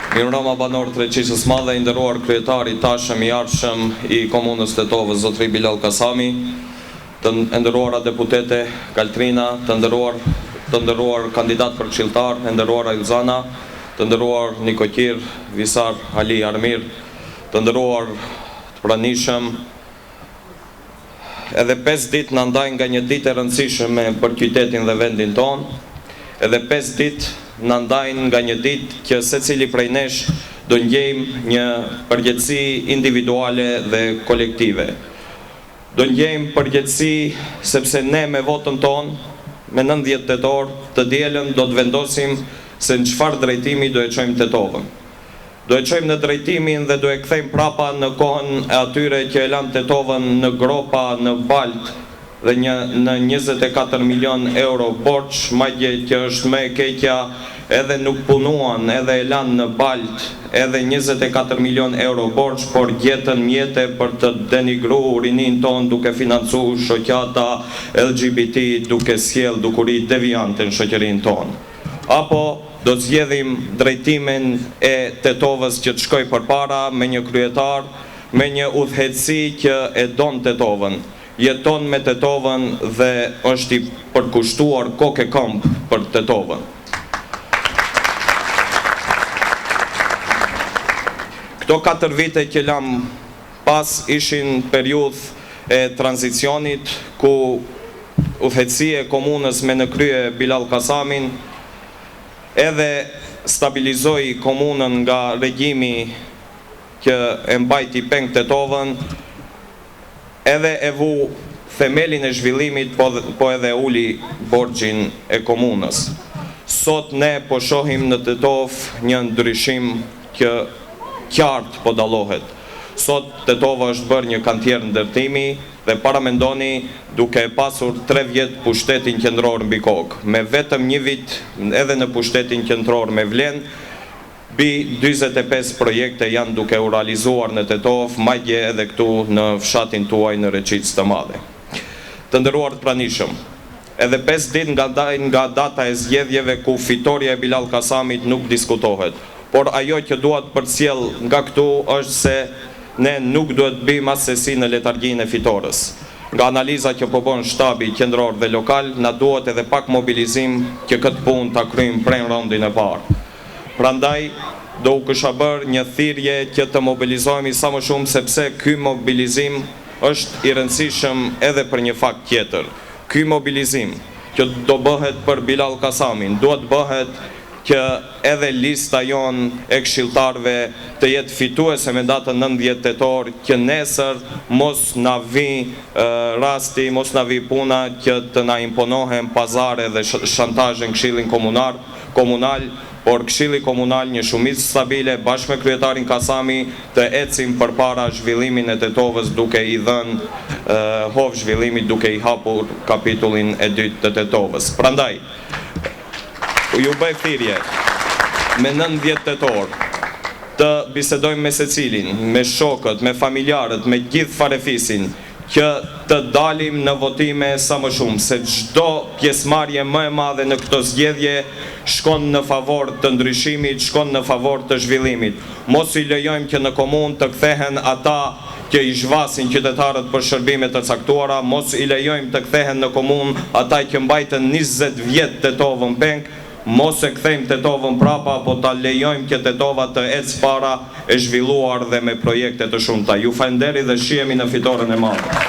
Mirëmbrëma banor të Reqishës Madhe, i nderuar kryetari tashëm i ardhshëm i komunës Tetovës, zotëri Bilal Kasami, të nderuara deputete Kaltrina, të nderuar kandidat për këshilltar, të nderuara Ilzana, të nderuar Nikokir, Visar, Ali Armir, të nderuar të pranishëm. Edhe 5 ditë na ndajnë nga një ditë e rëndësishme për qytetin dhe vendin ton, edhe 5 ditë na ndajnë nga një ditë që secili prej nesh do ndjejmë një përgjegjësi individuale dhe kolektive. Do ndjejmë përgjegjësi sepse ne me votën ton, me 90 tetor, të dielën do të vendosim se në çfarë drejtimi do e çojmë Tetovën. Do e çojmë në drejtimin dhe do e kthejmë prapa në kohën e atyre që e lanë Tetovën në gropa, në balt dhe në 24 milion euro borç, madje që është më e keqja, edhe nuk punuan, edhe e lanë në balt, edhe 24 milion euro borç, por gjetën mjete për të denigruar rinin ton duke financuar shoqata LGBT, duke sjell dukuri deviante në shoqërinë tonë. Apo do të zgjedhim drejtimin e Tetovës që të shkojë përpara me një kryetar, me një udhëheqësi që e don Tetovën, jeton me Tetovën dhe është i përkushtuar kokë e këmbë për Tetovën. Këto 4 vite që lam pas ishin periudhë e tranzicionit ku udhëheqësia e komunës me në krye Bilal Kasamin edhe stabilizoi komunën nga regjimi që e mbajti peng Tetovën, edhe e vu themelin e zhvillimit, po edhe uli borxhin e komunës. Sot ne po shohim në Tetovë një ndryshim që qartë po dallohet. Sot Tetova është bërë një kantier ndërtimi dhe paramendoni duke pasur 3 vjet pushtetin qendror mbi kokë. Me vetëm 1 vit edhe në pushtetin qendror me vlen, mbi 45 projekte janë duke u realizuar në Tetovë, madje edhe këtu në fshatin tuaj në Reqicë të Madhe. Të nderuar të pranishëm, edhe 5 ditë nga data e zgjedhjeve ku fitoria e Bilal Kasamit nuk diskutohet, por ajo që duhet përcjell nga këtu është se ne nuk duhet bëjmë asesi në letargjinë e fitores. Nga analiza që po bën shtabi qendror dhe lokal, na duhet edhe pak mobilizim që këtë punë ta kryejmë prej raundin e parë. Prandaj do u kisha bërë një thirrje që të mobilizohemi sa më shumë, sepse ky mobilizim është i rëndësishëm edhe për një fakt tjetër. Ky mobilizim që do bëhet për Bilal Kasamin, duhet bëhet që edhe lista jon e këshilltarëve të jetë fituese me datën 19 tetor, që nesër mos na vi rasti, mos na vi puna që të na imponohen pazare dhe shantazhe në Këshillin komunal, por Këshilli komunal, një shumicë stabile bashkë me kryetarin Kasami, të ecim përpara zhvillimin e Tetovës, duke i dhënë hov zhvillimit, duke i hapur kapitullin e 2 të Tetovës. Prandaj ju bëj thirrje me 90 tetor të bisedojmë me secilin, me shokët, me familjarët, me gjithë farefisin, që të dalim në votime sa më shumë, se çdo pjesëmarrje më e madhe në këtë zgjedhje shkon në favor të ndryshimit, shkon në favor të zhvillimit. Mos i lejojmë që në komunë të kthehen ata që i zhvasin qytetarët për shërbime të caktuara, mos i lejojmë të kthehen në komunë ata që mbajtën 20 vjet Tetovën peng, mos e kthejmë Tetovën prapa, po ta lejojmë që Tetova të ecë para e zhvilluar dhe me projekte të shumta. Ju falënderi dhe shihemi në fitoren e madhe.